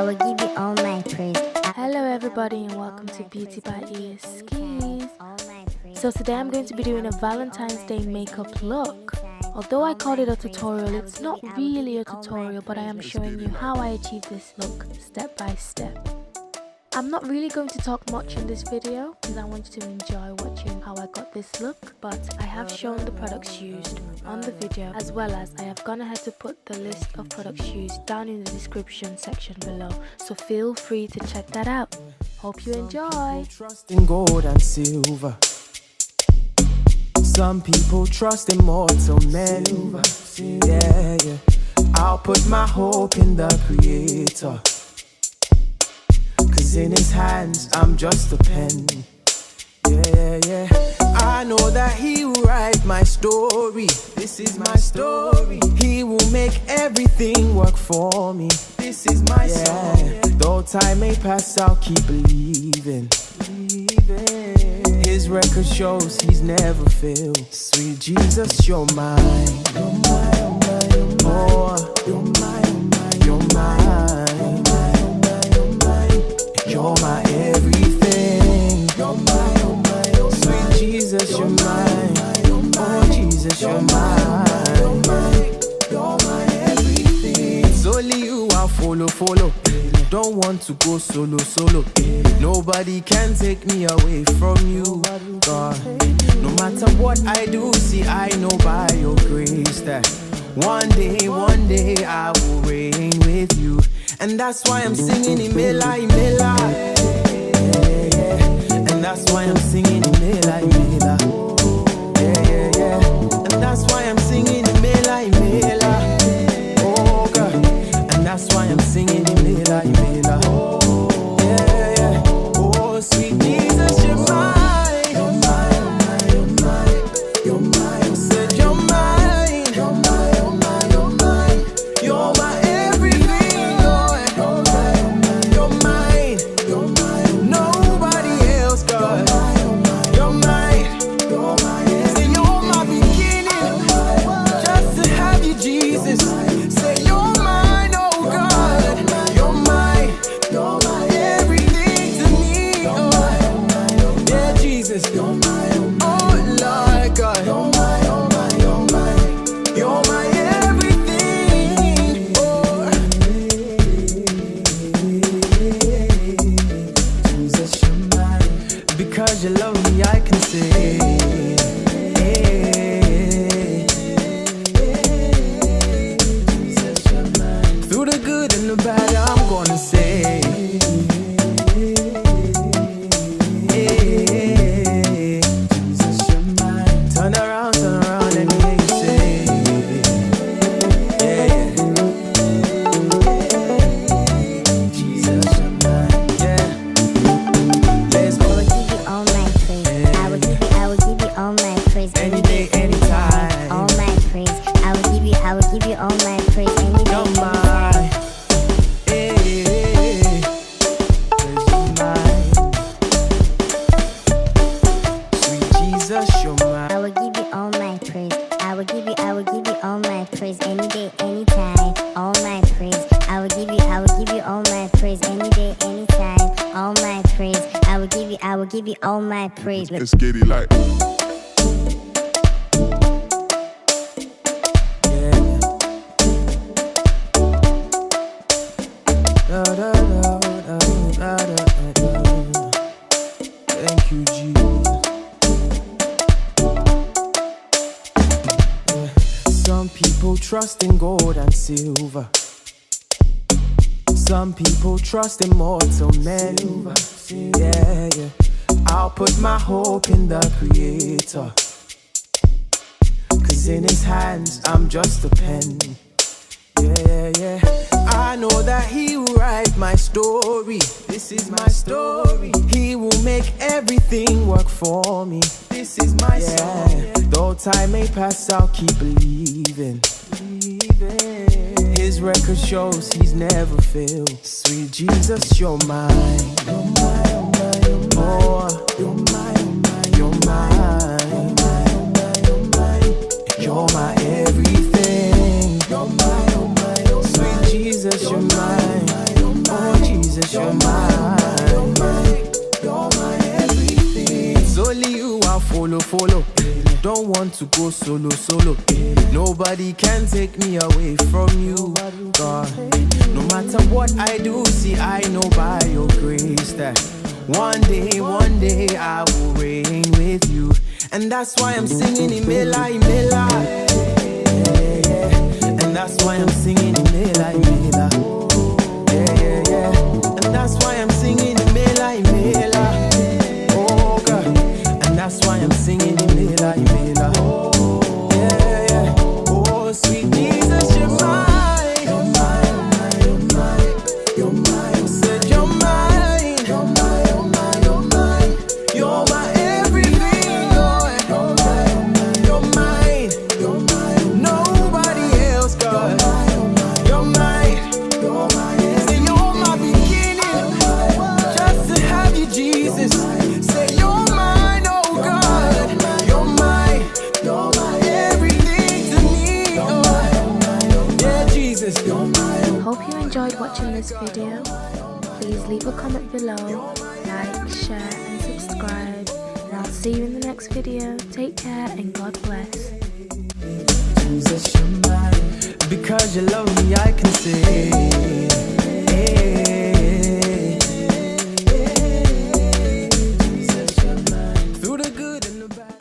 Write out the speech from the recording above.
will give you all my praise. Hello everybody and welcome to Beauty by ESKs. So today I'm going to be doing a Valentine's Day makeup look. Although I called it a tutorial, it's not really a tutorial, but I am showing you how I achieved this look step by step. I'm not really going to talk much in this video because I want you to enjoy watching how I got this look, but I have shown the products used on the video, as well as I have gone ahead to put the list of products used down in the description section below, so feel free to check that out. Hope you enjoy. Trust in gold and silver. Some people trust in mortal men. Yeah, yeah. I'll put my hope in the Creator. Cause in his hands I'm just a pen. Yeah, yeah. I know that he will write my story. This is my story. He will make everything work for me. This is my song. Though time may pass, I'll keep believing. His record shows he's never failed. Sweet Jesus, you're mine. You're mine, oh, you're mine, you're mine. You're my everything. You're mine, sweet Jesus, you're mine. Oh, Jesus, you're mine. You're my everything. It's only you I'll follow. Don't want to go solo. Nobody can take me away from you, God. No matter what I do, see, I know by your grace that one day I will reign with you. And that's why I'm singing Imela. And that's why I'm singing Imela. Yeah. And that's why I'm singing Imela. Oh God. And that's why I'm singing Imela. Yeah. Oh sweet Jesus, you're mine. You're mine. You're mine. Said you're mine. You're mine. You're my everything, Lord. You're mine. Nobody else, God. You're mine. Say you're my beginning. Just to have you, Jesus. Say you're mine, oh God. You're mine. Everything to me, oh yeah, Jesus. Oh Lord God. You're my everything. Oh Jesus, you're mine. Because you love me, I can say Jesus, you're mine. Through the good and the bad, I'm gonna say Jesus, you're mine. Turn around and hear you say Jesus, you're mine. Yeah. Let's go. I will give you all my praise. I will give you all my praise. Any day, anytime. All my praise. I will give you all my praise. Any day, You're anytime. mine. Sweet Jesus, you're mine. I will give you all my praise. I will give you all my praise. Any day, anytime. All my praise. I will give you all my praise. Any day, anytime. All my praise. I will give you all my praise. Let's get it like. Thank you, Jesus. Some people trust in gold and silver. Some people trust in mortal men. Yeah. I'll put my hope in the Creator. Cause in his hands I'm just a pen. Yeah. I know that he will write my story. This is my story. He will make everything work for me. This is my song. Though time may pass, I'll keep believing. His record shows he's never failed. Sweet Jesus, you're mine. Oh, you're mine. You're my everything. Sweet Jesus, you're mine. Oh, you're mine. You're my everything. It's only you I follow. Don't want to go solo. Nobody can take me away from you, God. No matter what I do, see, I know by your grace that one day I will reign with you. And that's why I'm singing Imela. And that's why I'm singing Imela. And that's why I'm singing Imela. Oh God. And that's why I'm singing Imela. Oh sweet Jesus, you're mine. You're mine. Said you're mine. You're my everything, Lord. You're mine. Nobody else, God. You're mine. Say you're my beginning. Just to have you, Jesus. Say you're mine, oh God. You're mine. Everything to me, oh. Yeah, Jesus. Hope you enjoyed watching this video. Please leave a comment below, like, share and subscribe. And I'll see you in the next video. Take care and God bless. Jesus, you're mine. Because you love me, I can say, hey.